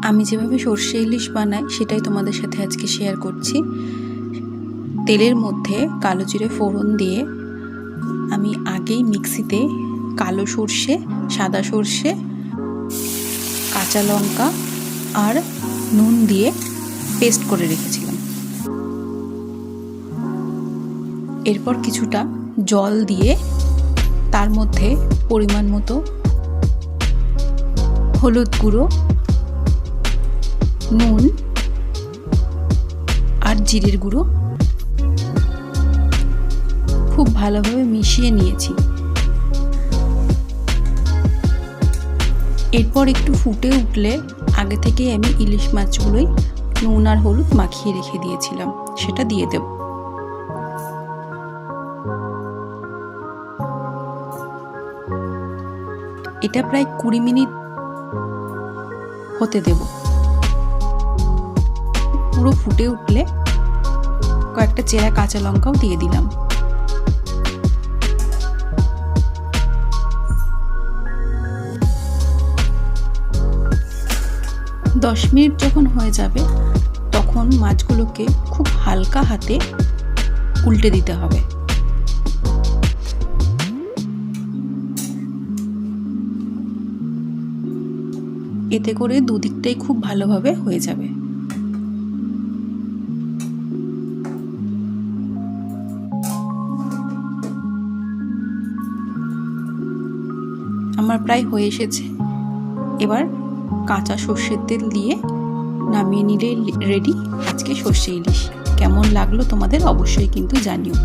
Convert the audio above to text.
আমি যেভাবে সর্ষে ইলিশ বানাই সেটাই তোমাদের সাথে আজকে শেয়ার করছি। তেলের মধ্যে কালো জিরে ফোড়ন দিয়ে আমি আগেই মিক্সিতে কালো সর্ষে, সাদা সর্ষে, কাঁচা লঙ্কা আর নুন দিয়ে পেস্ট করে রেখেছিলাম। এরপর কিছুটা জল দিয়ে তার মধ্যে পরিমাণ মতো হলুদ গুঁড়ো, নুন আর জিরের গুঁড়ো খুব ভালোভাবে মিশিয়ে নিয়েছি। এরপর একটু ফুটে উঠলে আগে থেকেই আমি ইলিশ মাছগুলোই নুন আর হলুদ মাখিয়ে রেখে দিয়েছিলাম, সেটা দিয়ে দেব। এটা প্রায় 20 মিনিট হতে দেব। পুরো ফুটে উঠলে কয়েকটা চেরা কাঁচা লঙ্কাও দিয়ে দিলাম। দশ মিনিট যখন হয়ে যাবে তখন মাছগুলোকে খুব হালকা হাতে উল্টে দিতে হবে। এতে করে দুদিকটাই খুব ভালোভাবে হয়ে যাবে। আমার প্রায় হয়ে এসেছে। এবার কাঁচা সর্ষের তেল দিয়ে নামিয়ে নিলে রেডি আজকে সর্ষে ইলিশ। কেমন লাগলো তোমাদের অবশ্যই কিন্তু জানিও।